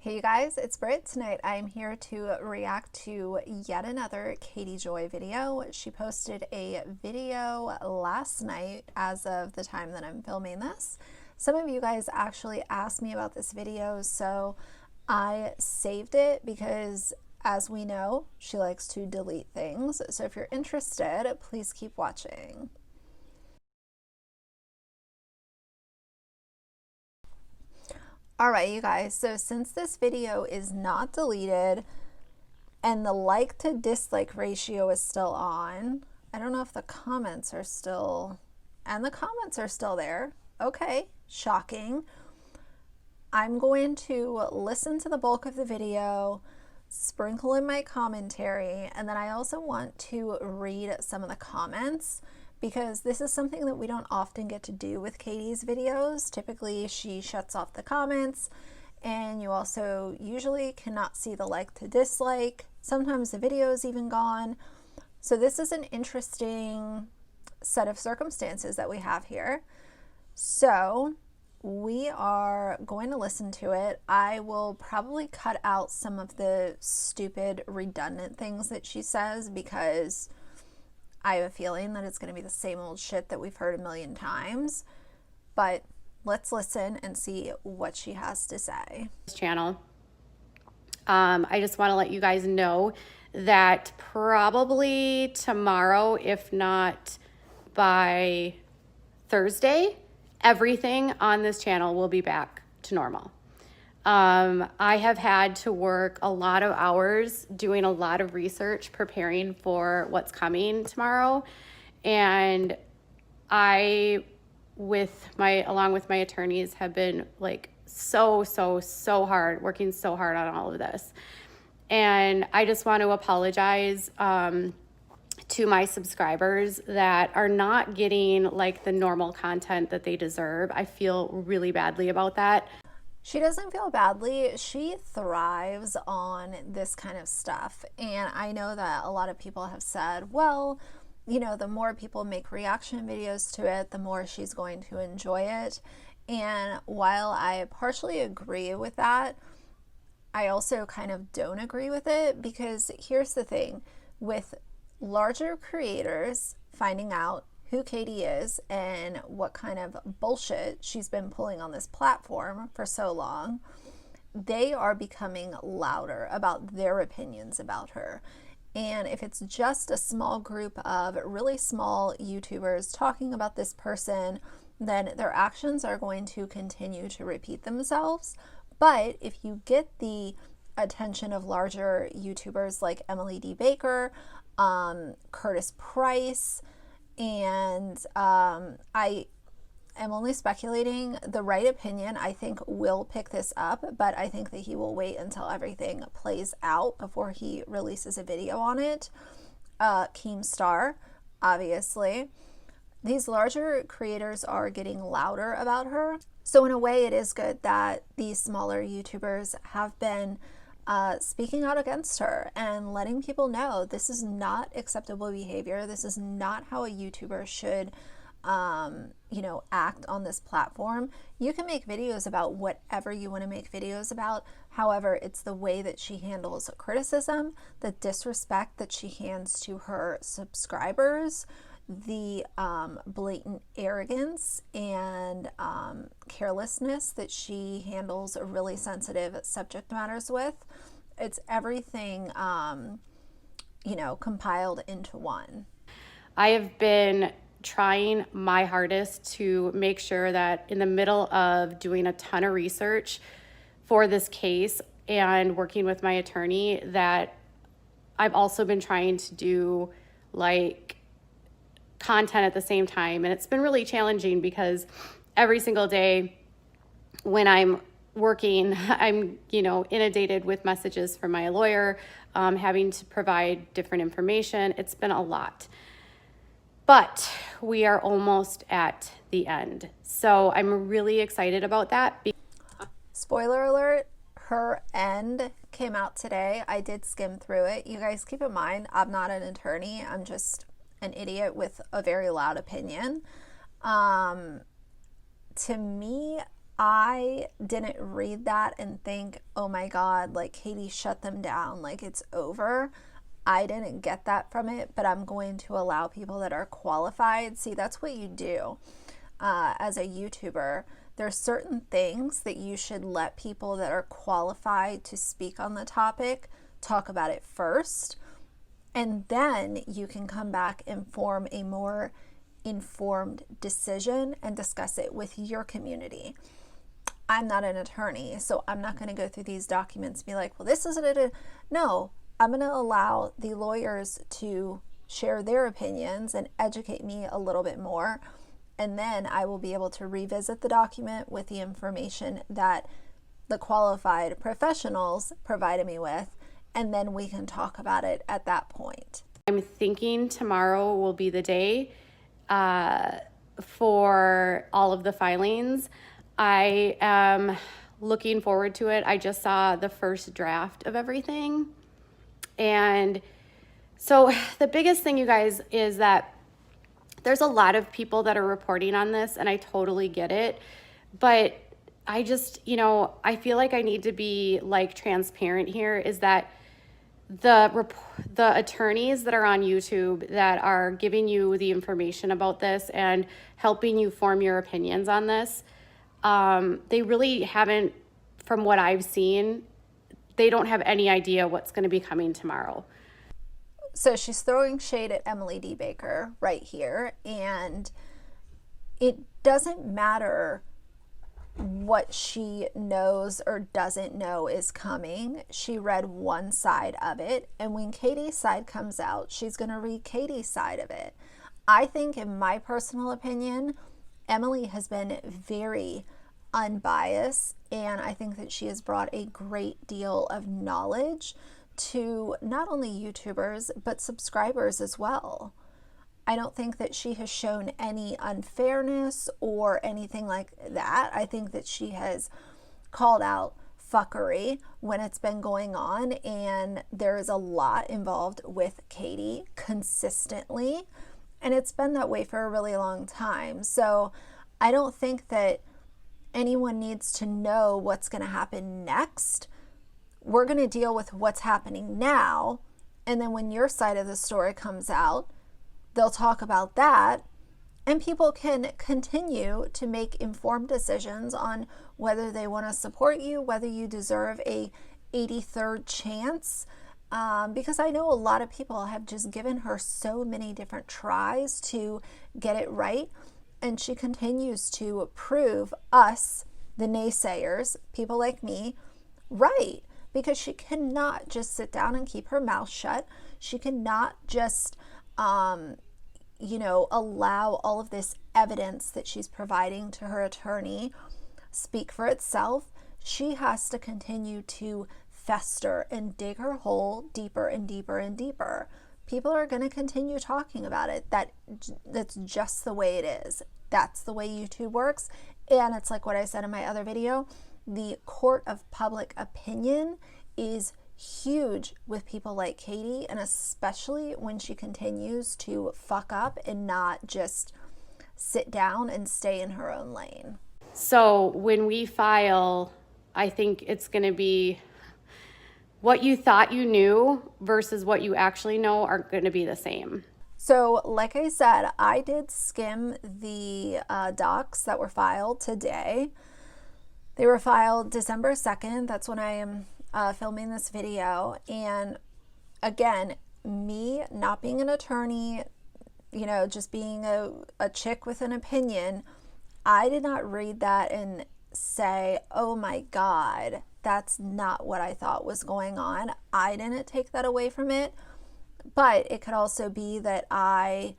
Hey you guys, it's Britt. Tonight I'm here to react to yet another Katie Joy video. She posted a video last night as of the time that I'm filming this. Some of you guys actually asked me about this video, so I saved it because, as we know, she likes to delete things. So if you're interested, please keep watching. Alright, you guys, so since this video is not deleted and the like to dislike ratio is still on, I don't know if the comments are still, and the comments are still there. Okay, shocking. I'm going to listen to the bulk of the video, sprinkle in my commentary, and then I also want to read some of the comments, because this is something that we don't often get to do with Katie's videos. Typically, she shuts off the comments, and you also usually cannot see the like to dislike. Sometimes the video is even gone. So this is an interesting set of circumstances that we have here. So we are going to listen to it. I will probably cut out some of the stupid, redundant things that she says, because I have a feeling that it's going to be the same old shit that we've heard a million times, but let's listen and see what she has to say. Channel. I just want to let you guys know that probably tomorrow, if not by Thursday, everything on this channel will be back to normal. I have had to work a lot of hours doing a lot of research, preparing for what's coming tomorrow. And I, along with my attorneys, have been like so hard, working so hard on all of this. And I just want to apologize, to my subscribers that are not getting like the normal content that they deserve. I feel really badly about that. She doesn't feel badly. She thrives on this kind of stuff. And I know that a lot of people have said, well, you know, the more people make reaction videos to it, the more she's going to enjoy it. And while I partially agree with that, I also kind of don't agree with it, because here's the thing. With larger creators finding out who Katie is and what kind of bullshit she's been pulling on this platform for so long, they are becoming louder about their opinions about her. And if it's just a small group of really small YouTubers talking about this person, then their actions are going to continue to repeat themselves. But if you get the attention of larger YouTubers like Emily D. Baker, Curtis Price, and I am only speculating, the right opinion I think will pick this up, but I think that he will wait until everything plays out before he releases a video on it. Keemstar, obviously. These larger creators are getting louder about her. So in a way, it is good that these smaller YouTubers have been speaking out against her and letting people know this is not acceptable behavior. This is not how a YouTuber should, you know, act on this platform. You can make videos about whatever you want to make videos about. However, it's the way that she handles criticism, the disrespect that she hands to her subscribers, the blatant arrogance and carelessness that she handles really sensitive subject matters with. It's everything, you know, compiled into one. I have been trying my hardest to make sure that in the middle of doing a ton of research for this case and working with my attorney, that I've also been trying to do like content at the same time. And it's been really challenging because every single day when I'm working, I'm, you know, inundated with messages from my lawyer, having to provide different information. It's been a lot, but we are almost at the end. So I'm really excited about that. Spoiler alert, her end came out today. I did skim through it. You guys keep in mind, I'm not an attorney. I'm just an idiot with a very loud opinion. To me, I didn't read that and think, oh my God, like Katie shut them down, like it's over. I didn't get that from it, but I'm going to allow people that are qualified. See, that's what you do as a YouTuber. There's certain things that you should let people that are qualified to speak on the topic talk about it first, and then you can come back and form a more informed decision and discuss it with your community. I'm not an attorney, so I'm not going to go through these documents and be like, well, this isn't it. No, I'm going to allow the lawyers to share their opinions and educate me a little bit more. And then I will be able to revisit the document with the information that the qualified professionals provided me with. And then we can talk about it at that point. I'm thinking tomorrow will be the day for all of the filings. I am looking forward to it. I just saw the first draft of everything. And so the biggest thing, you guys, is that there's a lot of people that are reporting on this, and I totally get it. But I just, I feel like I need to be like transparent here, is that the attorneys that are on YouTube that are giving you the information about this and helping you form your opinions on this, they really haven't, from what I've seen, they don't have any idea what's going to be coming tomorrow. So she's throwing shade at Emily D. Baker right here, and it doesn't matter what she knows or doesn't know is coming. She read one side of it, and when Katie's side comes out, she's going to read Katie's side of it. I think, in my personal opinion, Emily has been very unbiased, and I think that she has brought a great deal of knowledge to not only YouTubers, but subscribers as well. I don't think that she has shown any unfairness or anything like that. I think that she has called out fuckery when it's been going on, and there is a lot involved with Katie consistently, and it's been that way for a really long time. So I don't think that anyone needs to know what's going to happen next. We're going to deal with what's happening now, and then when your side of the story comes out, they'll talk about that, and people can continue to make informed decisions on whether they want to support you, whether you deserve a 83rd chance, because I know a lot of people have just given her so many different tries to get it right, and she continues to prove us, the naysayers, people like me, right, because she cannot just sit down and keep her mouth shut. She cannot just allow all of this evidence that she's providing to her attorney speak for itself. She has to continue to fester and dig her hole deeper and deeper and deeper. People are going to continue talking about it. That's just the way it is. That's the way YouTube works. And it's like what I said in my other video, the court of public opinion is huge with people like Katie, and especially when she continues to fuck up and not just sit down and stay in her own lane. So when we file, I think it's going to be what you thought you knew versus what you actually know are going to be the same. So like I said, I did skim the docs that were filed today. They were filed December 2nd. That's when I am filming this video. And again, me not being an attorney, just being a chick with an opinion, I did not read that and say, oh my God, that's not what I thought was going on. I didn't take that away from it, but it could also be that I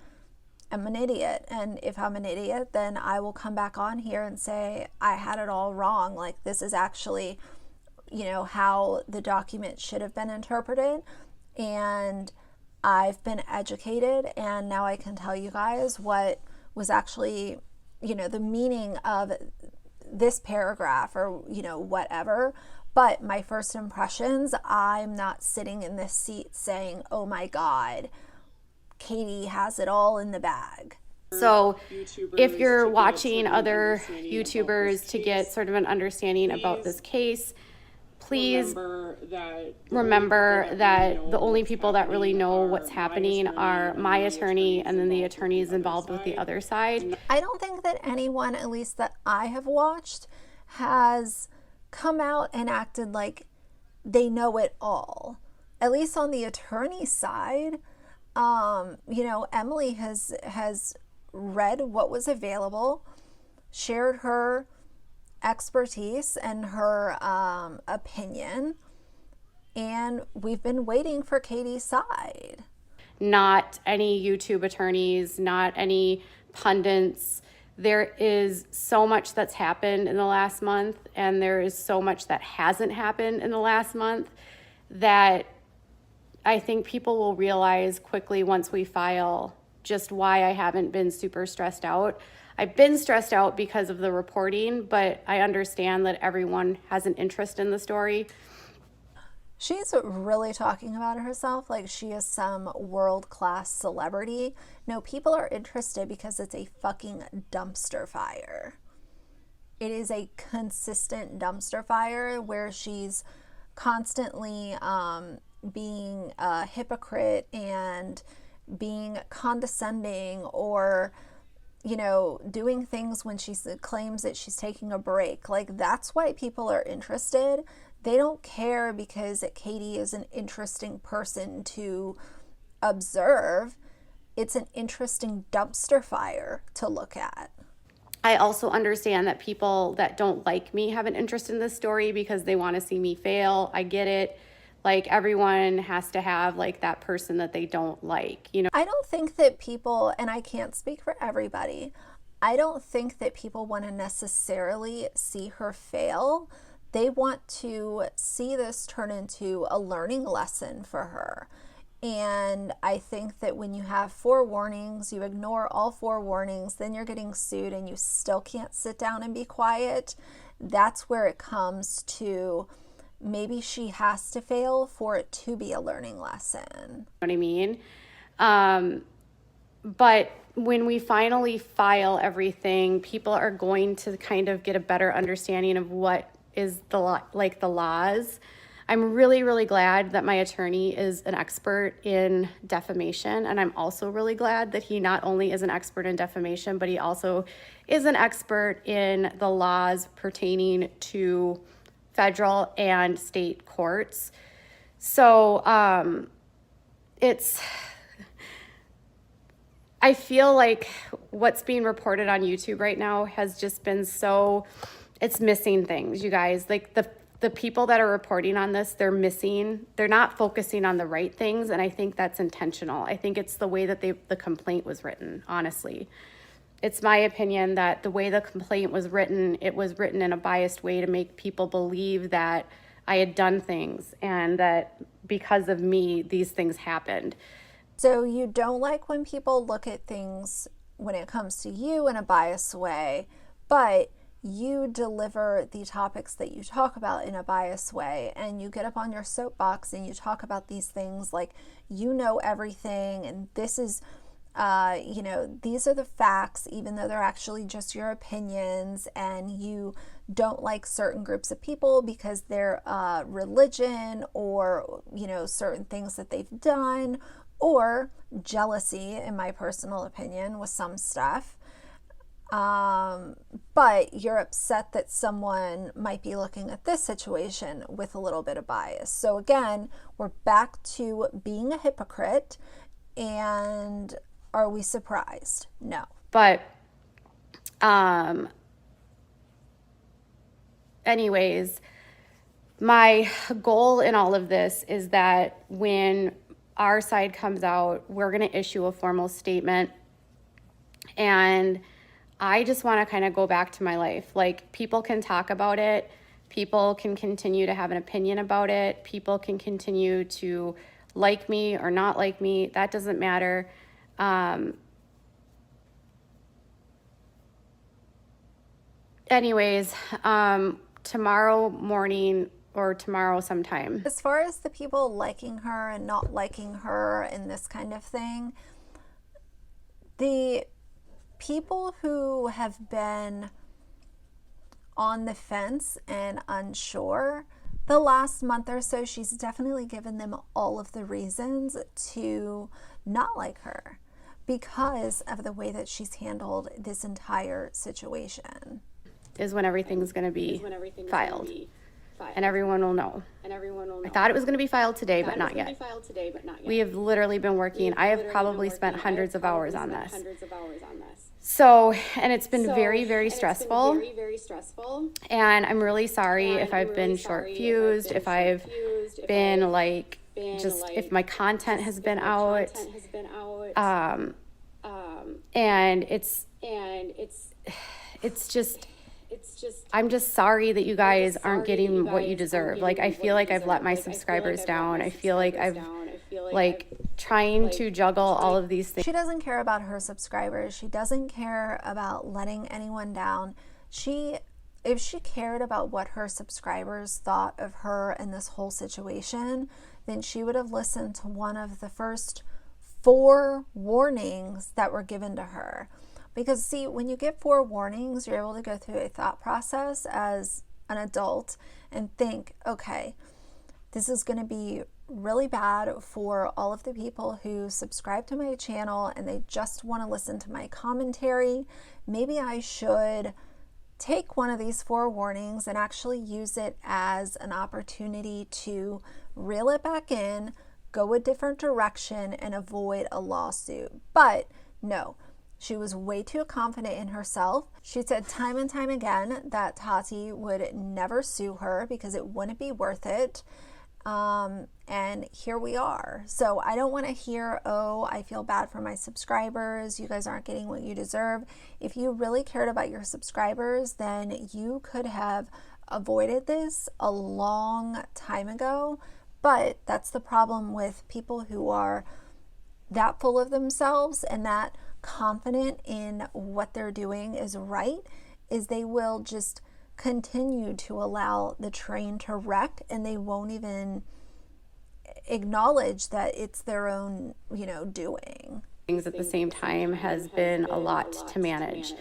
am an idiot. And if I'm an idiot, then I will come back on here and say, I had it all wrong. Like, this is actually, how the document should have been interpreted. And I've been educated, and now I can tell you guys what was actually, the meaning of this paragraph or, whatever. But my first impressions, I'm not sitting in this seat saying, oh my God, Katie has it all in the bag. So if you're watching other YouTubers to get sort of an understanding about this case, please remember that the only people that really know what's happening are my attorney and then the attorneys involved with the other side. I don't think that anyone, at least that I have watched, has come out and acted like they know it all. At least on the attorney side, Emily has read what was available, shared her expertise and her opinion, and we've been waiting for Katie's side. Not any YouTube attorneys, not any pundits. There is so much that's happened in the last month, and there is so much that hasn't happened in the last month that I think people will realize quickly once we file just why I haven't been super stressed out. I've been stressed out because of the reporting, but I understand that everyone has an interest in the story. She's really talking about herself like she is some world-class celebrity. No, people are interested because it's a fucking dumpster fire. It is a consistent dumpster fire where she's constantly being a hypocrite and being condescending, or doing things when she claims that she's taking a break. Like, that's why people are interested. They don't care because Katie is an interesting person to observe. It's an interesting dumpster fire to look at. I also understand that people that don't like me have an interest in this story because they want to see me fail. I get it. Like, everyone has to have like that person that they don't like, I don't think that people, and I can't speak for everybody, I don't think that people want to necessarily see her fail. They want to see this turn into a learning lesson for her. And I think that when you have 4 warnings, you ignore all 4 warnings, then you're getting sued and you still can't sit down and be quiet. That's where it comes to maybe she has to fail for it to be a learning lesson. You know what I mean? But when we finally file everything, people are going to kind of get a better understanding of what is the laws. I'm really, really glad that my attorney is an expert in defamation. And I'm also really glad that he not only is an expert in defamation, but he also is an expert in the laws pertaining to federal and state courts. So I feel like what's being reported on YouTube right now has just been it's missing things, you guys. Like, the people that are reporting on this, they're not focusing on the right things, and I think that's intentional. I think it's the way that the complaint was written, honestly. It's my opinion that the way the complaint was written, it was written in a biased way to make people believe that I had done things and that because of me, these things happened. So you don't like when people look at things when it comes to you in a biased way, but you deliver the topics that you talk about in a biased way, and you get up on your soapbox and you talk about these things like you know everything, and this is these are the facts, even though they're actually just your opinions, and you don't like certain groups of people because their religion or, certain things that they've done, or jealousy, in my personal opinion, with some stuff. But you're upset that someone might be looking at this situation with a little bit of bias. So again, we're back to being a hypocrite, and are we surprised? No. But anyways, my goal in all of this is that when our side comes out, we're going to issue a formal statement. And I just want to kind of go back to my life. Like, people can talk about it. People can continue to have an opinion about it. People can continue to like me or not like me. That doesn't matter. Tomorrow morning or tomorrow sometime. As far as the people liking her and not liking her and this kind of thing, the people who have been on the fence and unsure the last month or so, she's definitely given them all of the reasons to not like her because of the way that she's handled this entire situation. Is when everything's going to be filed. And everyone will know. I thought it was going to be filed today, but not yet. We have literally been working. I have probably spent hundreds of hours on this. So, and it's been very, very stressful. And I'm really sorry if I've been short fused, if I've been like, just if my content has been out. And it's just, I'm just sorry that you guys aren't getting what you deserve. Like, I feel like I've let my subscribers down. I feel like I've like trying to juggle all of these things. She doesn't care about her subscribers. She doesn't care about letting anyone down. If she cared about what her subscribers thought of her and this whole situation, then she would have listened to one of the first 4 warnings that were given to her. Because see, when you get 4 warnings, you're able to go through a thought process as an adult and think, okay, this is going to be really bad for all of the people who subscribe to my channel and they just want to listen to my commentary. Maybe I should take one of these 4 warnings and actually use it as an opportunity to reel it back in, go a different direction, and avoid a lawsuit. But no. She was way too confident in herself. She said time and time again that Tati would never sue her because it wouldn't be worth it. And here we are. So I don't want to hear, oh, I feel bad for my subscribers. You guys aren't getting what you deserve. If you really cared about your subscribers, then you could have avoided this a long time ago. But that's the problem with people who are that full of themselves and that confident in what they're doing is right, is they will just continue to allow the train to wreck and they won't even acknowledge that it's their own, doing. Things at the same time has been a lot to manage.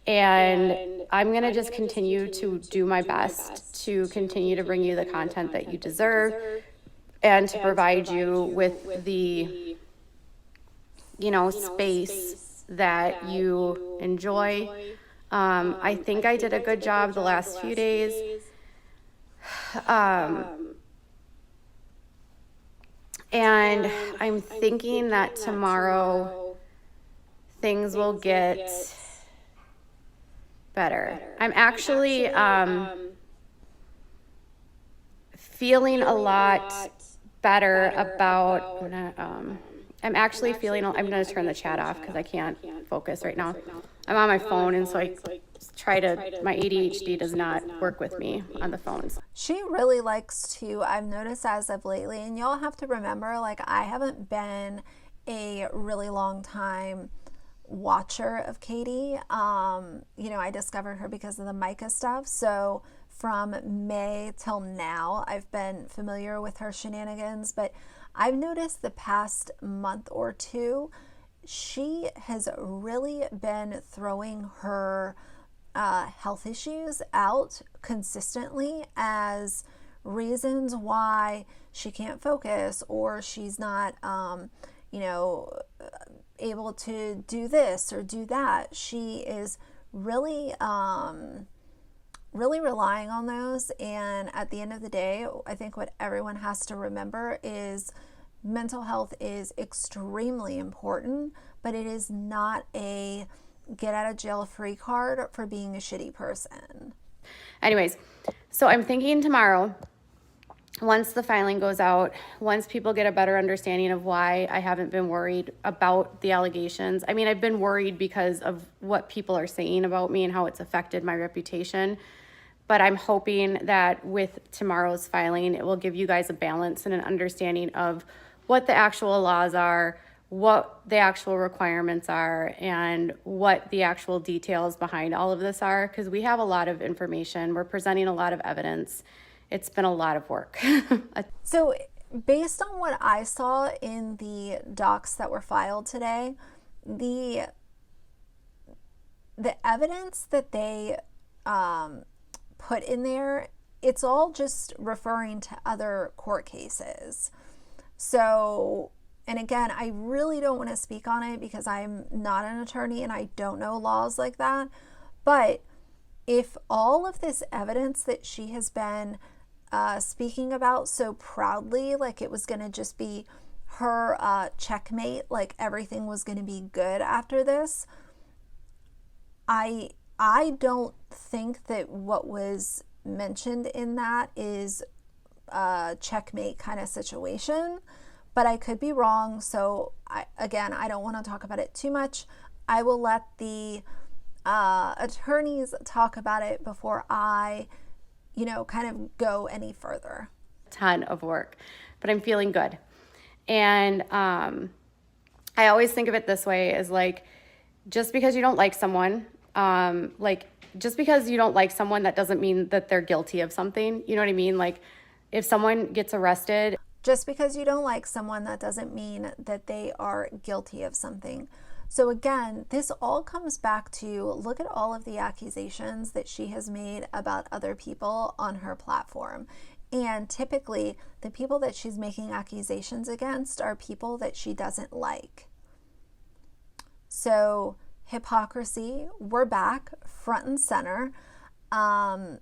And I'm going to just continue to do my best to continue to bring you the content that you deserve and to provide you with the space that you enjoy. I think I did a good job the last few days. And I'm thinking that tomorrow things will get better. I'm actually feeling a lot better about I'm actually feeling, I'm going to turn the chat off because I can't focus right now. I'm on my phone, and so I try to, my ADHD does not work with me on the phones. She really likes to, I've noticed as of lately, and y'all have to remember, like, I haven't been a really long time watcher of Katie. I discovered her because of the Micah stuff. So from May till now, I've been familiar with her shenanigans, but I've noticed the past month or two, she has really been throwing her health issues out consistently as reasons why she can't focus or she's not, able to do this or do that. She is really, really relying on those. And at the end of the day, I think what everyone has to remember is mental health is extremely important, but it is not a get out of jail free card for being a shitty person. Anyways, so I'm thinking tomorrow, once the filing goes out, once people get a better understanding of why I haven't been worried about the allegations. I mean, I've been worried because of what people are saying about me and how it's affected my reputation. But I'm hoping that with tomorrow's filing, it will give you guys a balance and an understanding of what the actual laws are, what the actual requirements are, and what the actual details behind all of this are, because we have a lot of information. We're presenting a lot of evidence. It's been a lot of work. So based on what I saw in the docs that were filed today, the the evidence that they put in there, it's all just referring to other court cases. So, and again, I really don't want to speak on it because I'm not an attorney and I don't know laws like that. But if all of this evidence that she has been speaking about so proudly, like it was going to just be her checkmate, like everything was going to be good after this, I don't think that what was mentioned in that is a checkmate kind of situation, but I could be wrong. So I don't want to talk about it too much. I will let the attorneys talk about it before I, kind of go any further. Ton of work, but I'm feeling good. And I always think of it this way, as like, just because you don't like someone, just because you don't like someone, that doesn't mean that they're guilty of something. You know what I mean? Like, if someone gets arrested. Just because you don't like someone, that doesn't mean that they are guilty of something. So again, this all comes back to look at all of the accusations that she has made about other people on her platform. And typically, the people that she's making accusations against are people that she doesn't like. So, hypocrisy, we're back front and center. I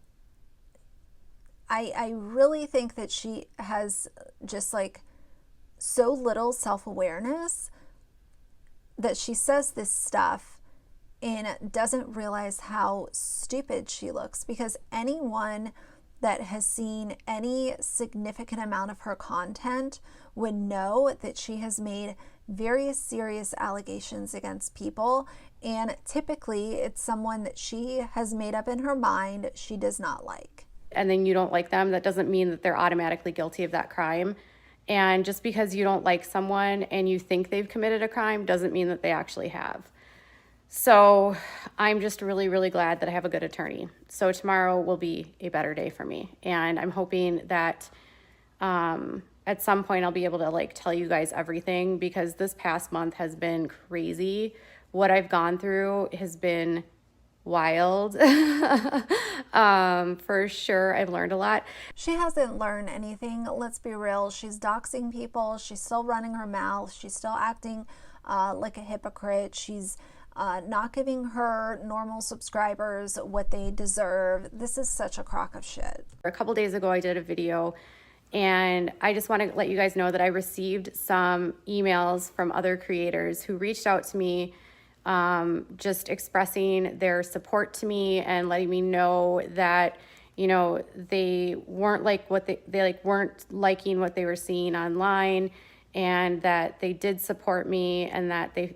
really think that she has just like so little self-awareness that she says this stuff and doesn't realize how stupid she looks, because anyone that has seen any significant amount of her content would know that she has made very serious allegations against people, and typically it's someone that she has made up in her mind she does not like. And then you don't like them, that doesn't mean that they're automatically guilty of that crime. And just because you don't like someone and you think they've committed a crime doesn't mean that they actually have. So I'm just really, really glad that I have a good attorney. So tomorrow will be a better day for me. And I'm hoping that at some point I'll be able to like tell you guys everything, because this past month has been crazy. What I've gone through has been wild. For sure. I've learned a lot. She hasn't learned anything. Let's be real. She's doxing people. She's still running her mouth. She's still acting like a hypocrite. She's not giving her normal subscribers what they deserve. This is such a crock of shit. A couple days ago, I did a video, and I just want to let you guys know that I received some emails from other creators who reached out to me, just expressing their support to me and letting me know that, they weren't like what they like weren't liking what they were seeing online, and that they did support me, and that they,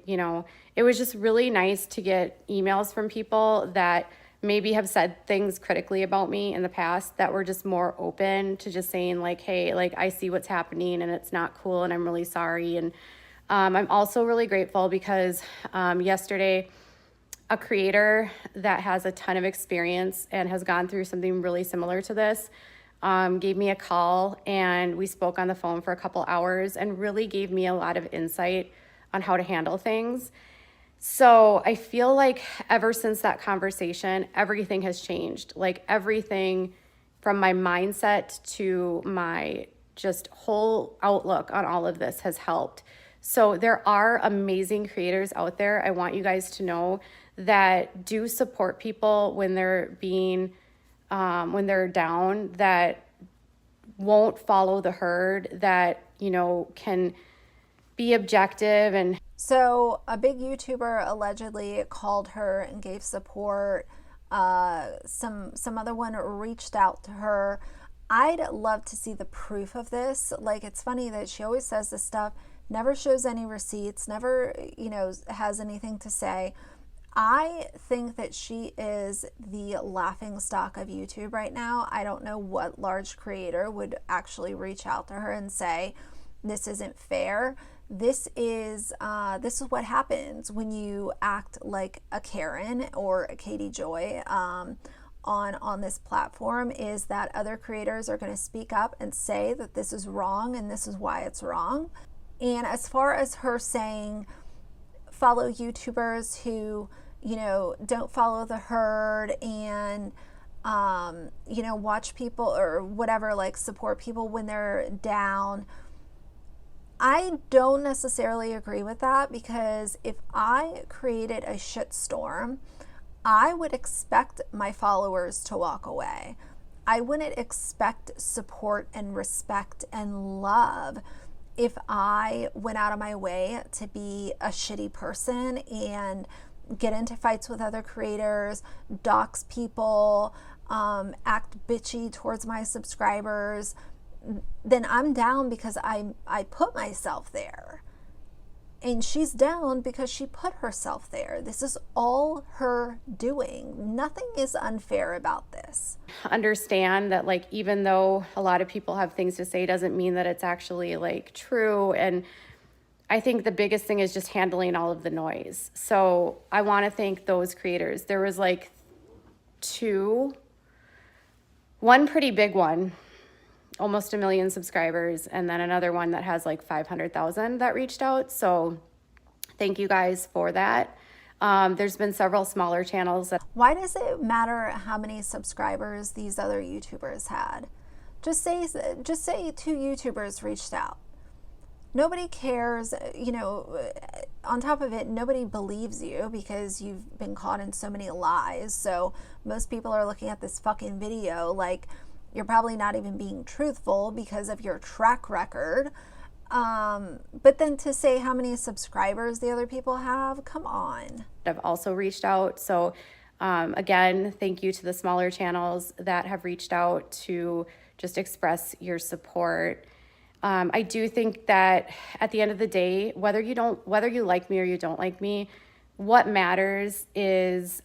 it was just really nice to get emails from people that maybe have said things critically about me in the past, that were just more open to just saying like, hey, like, I see what's happening and it's not cool and I'm really sorry. And I'm also really grateful because yesterday, a creator that has a ton of experience and has gone through something really similar to this gave me a call, and we spoke on the phone for a couple hours and really gave me a lot of insight on how to handle things. So I feel like ever since that conversation, everything has changed. Like, everything from my mindset to my just whole outlook on all of this has helped. So there are amazing creators out there. I want you guys to know that do support people when they're being, when they're down, that won't follow the herd, that, can be objective. And so a big YouTuber allegedly called her and gave support. Some other one reached out to her. I'd love to see the proof of this. Like, it's funny that she always says this stuff, never shows any receipts, never, has anything to say. I think that she is the laughing stock of YouTube right now. I don't know what large creator would actually reach out to her and say, this isn't fair. This is what happens when you act like a Karen or a Katie Joy on this platform, is that other creators are going to speak up and say that this is wrong and this is why it's wrong. And as far as her saying, follow YouTubers who, don't follow the herd and, watch people or whatever, like support people when they're down. I don't necessarily agree with that, because if I created a shitstorm, I would expect my followers to walk away. I wouldn't expect support and respect and love if I went out of my way to be a shitty person and get into fights with other creators, dox people, act bitchy towards my subscribers. Then I'm down because I put myself there. And she's down because she put herself there. This is all her doing. Nothing is unfair about this. Understand that, like, even though a lot of people have things to say, doesn't mean that it's actually like true. And I think the biggest thing is just handling all of the noise. So I want to thank those creators. There was like one pretty big one, almost 1 million subscribers, and then another one that has like 500,000 that reached out. So thank you guys for that. There's been several smaller channels that. Why does it matter how many subscribers these other YouTubers had? Just say 2 YouTubers reached out. Nobody cares, on top of it, nobody believes you because you've been caught in so many lies. So most people are looking at this fucking video like you're probably not even being truthful because of your track record. But then to say how many subscribers the other people have, come on. I've also reached out. So again, thank you to the smaller channels that have reached out to just express your support. I do think that at the end of the day, whether you like me or you don't like me, what matters is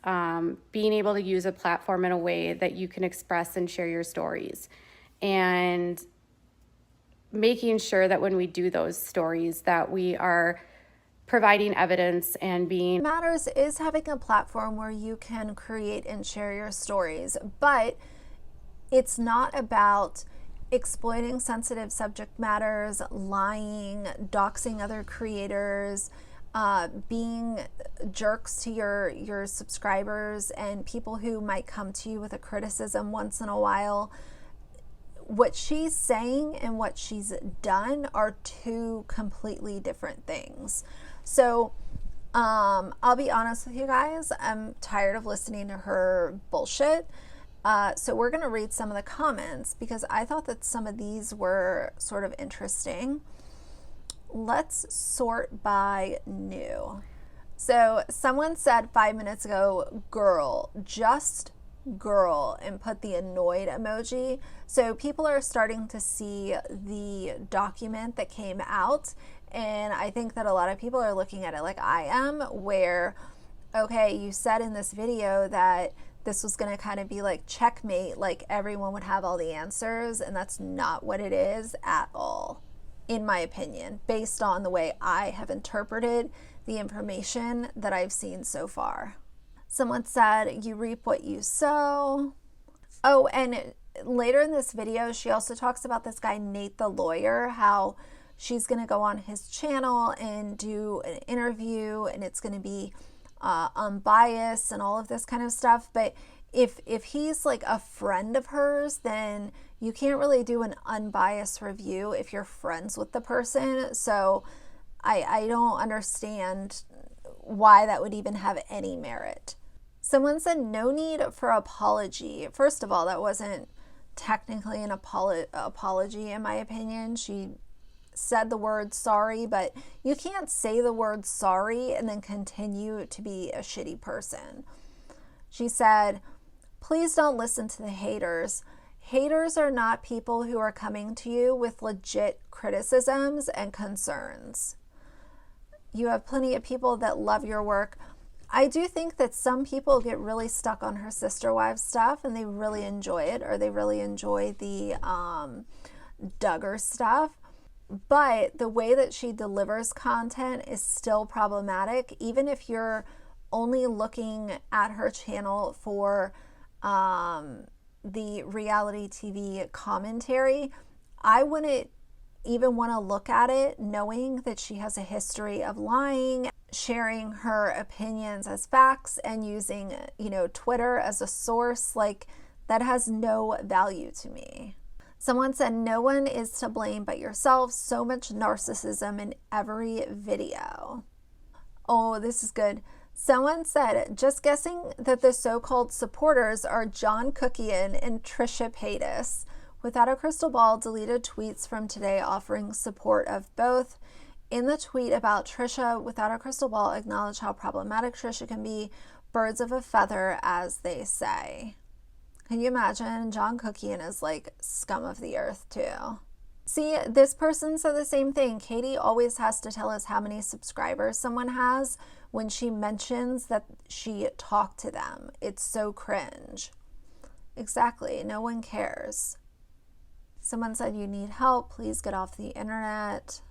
being able to use a platform in a way that you can express and share your stories, and making sure that when we do those stories that we are providing evidence and being. What matters is having a platform where you can create and share your stories, but it's not about exploiting sensitive subject matters, lying, doxing other creators, being jerks to your subscribers and people who might come to you with a criticism once in a while. What she's saying and what she's done are 2 completely different things. So I'll be honest with you guys, I'm tired of listening to her bullshit. So we're going to read some of the comments because I thought that some of these were sort of interesting. Let's sort by new. So someone said 5 minutes ago, girl, just girl, and put the annoyed emoji. So people are starting to see the document that came out, and I think that a lot of people are looking at it like I am, where, okay, you said in this video that this was going to kind of be like checkmate, like everyone would have all the answers, and that's not what it is at all, in my opinion, based on the way I have interpreted the information that I've seen so far. Someone said, you reap what you sow. Oh, and later in this video, she also talks about this guy, Nate the lawyer, how she's going to go on his channel and do an interview, and it's going to be unbiased and all of this kind of stuff. But if he's like a friend of hers, then you can't really do an unbiased review if you're friends with the person. So I don't understand why that would even have any merit. Someone said no need for apology. First of all, that wasn't technically an apology in my opinion. She said the word sorry, but you can't say the word sorry and then continue to be a shitty person. She said, please don't listen to the haters. Haters are not people who are coming to you with legit criticisms and concerns. You have plenty of people that love your work. I do think that some people get really stuck on her sister wives stuff and they really enjoy it, or they really enjoy the Duggar stuff. But the way that she delivers content is still problematic. Even if you're only looking at her channel for the reality TV commentary, I wouldn't even want to look at it knowing that she has a history of lying. sharing her opinions as facts and using, Twitter as a source, like that has no value to me. Someone said, no one is to blame but yourself. So much narcissism in every video. Oh, this is good. Someone said, just guessing that the so-called supporters are John Cookian and Trisha Paytas. Without a crystal ball, deleted tweets from today offering support of both. In the tweet about Trisha, without a crystal ball, acknowledge how problematic Trisha can be. Birds of a feather, as they say. Can you imagine? John Cookian is like scum of the earth too. See, this person said the same thing. Katie always has to tell us how many subscribers someone has when she mentions that she talked to them. It's so cringe. Exactly. No one cares. Someone said, you need help. Please get off the internet.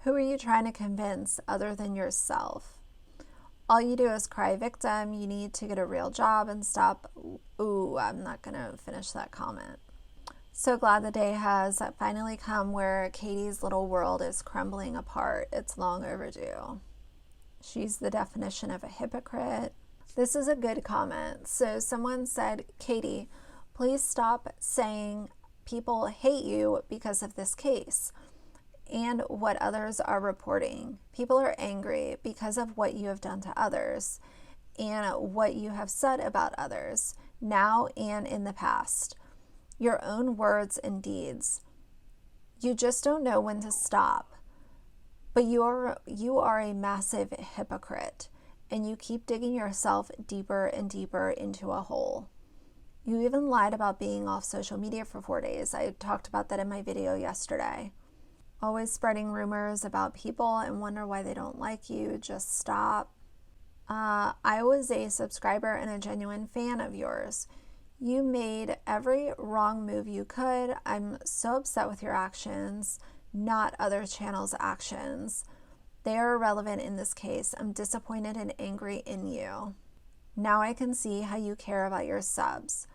Who are you trying to convince other than yourself? All you do is cry victim. You need to get a real job and stop. Ooh, I'm not going to finish that comment. So glad the day has finally come where Katie's little world is crumbling apart. It's long overdue. She's the definition of a hypocrite. This is a good comment. So someone said, Katie, please stop saying people hate you because of this case and what others are reporting. People are angry because of what you have done to others and what you have said about others now and in the past. Your own words and deeds. You just don't know when to stop. But you are a massive hypocrite, and you keep digging yourself deeper and deeper into a hole. You even lied about being off social media for 4 days. I talked about that in my video yesterday. Always spreading rumors about people and wonder why they don't like you. Just stop. I was a subscriber and a genuine fan of yours. You made every wrong move you could. I'm so upset with your actions, not other channels' actions. They are irrelevant in this case. I'm disappointed and angry in you. Now I can see how you care about your subs.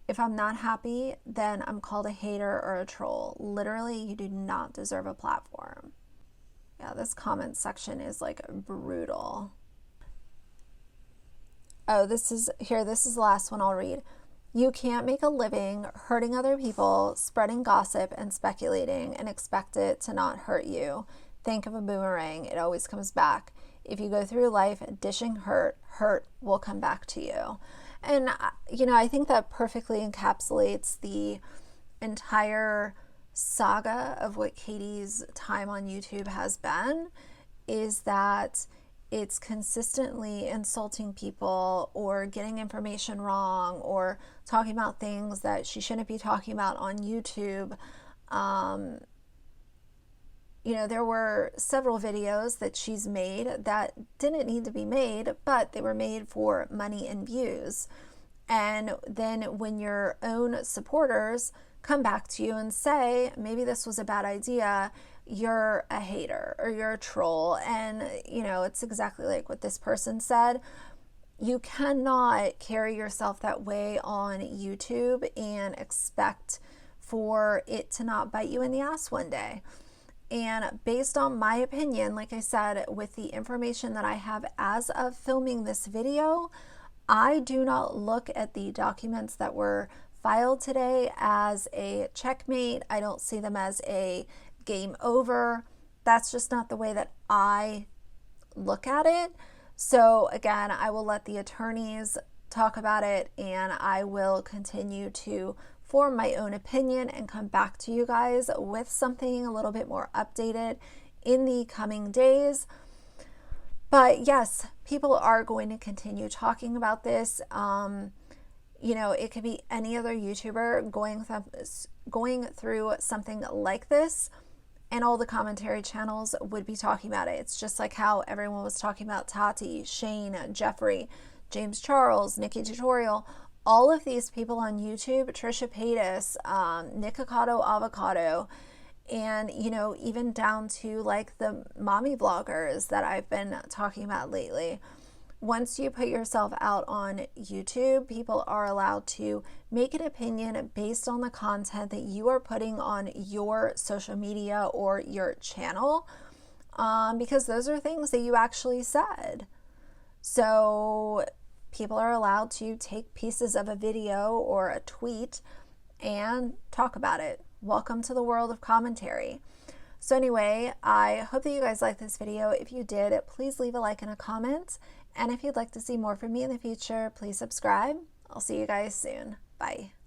If I'm not happy, then I'm called a hater or a troll. Literally, you do not deserve a platform. Yeah, this comment section is like brutal. Oh, this is the last one I'll read. You can't make a living hurting other people, spreading gossip and speculating and expect it to not hurt you. Think of a boomerang. It always comes back. If you go through life dishing hurt will come back to you. And, I think that perfectly encapsulates the entire saga of what Katie's time on YouTube has been, is that it's consistently insulting people or getting information wrong or talking about things that she shouldn't be talking about on YouTube. There were several videos that she's made that didn't need to be made, but they were made for money and views. And then when your own supporters come back to you and say, maybe this was a bad idea, you're a hater or you're a troll. And, it's exactly like what this person said. You cannot carry yourself that way on YouTube and expect for it to not bite you in the ass one day. And based on my opinion, like I said, with the information that I have as of filming this video, I do not look at the documents that were filed today as a checkmate. I don't see them as a game over. That's just not the way that I look at it. So again, I will let the attorneys talk about it and I will continue to form my own opinion and come back to you guys with something a little bit more updated in the coming days. But yes, people are going to continue talking about this. It could be any other YouTuber going through something like this, and all the commentary channels would be talking about it. It's just like how everyone was talking about Tati, Shane, Jeffrey, James Charles, Nikki Tutorial, all of these people on YouTube, Trisha Paytas, Nikocado Avocado, and, even down to like the mommy vloggers that I've been talking about lately. Once you put yourself out on YouTube, people are allowed to make an opinion based on the content that you are putting on your social media or your channel. because those are things that you actually said. So people are allowed to take pieces of a video or a tweet and talk about it. Welcome to the world of commentary. So anyway, I hope that you guys liked this video. If you did, please leave a like and a comment. And if you'd like to see more from me in the future, please subscribe. I'll see you guys soon. Bye.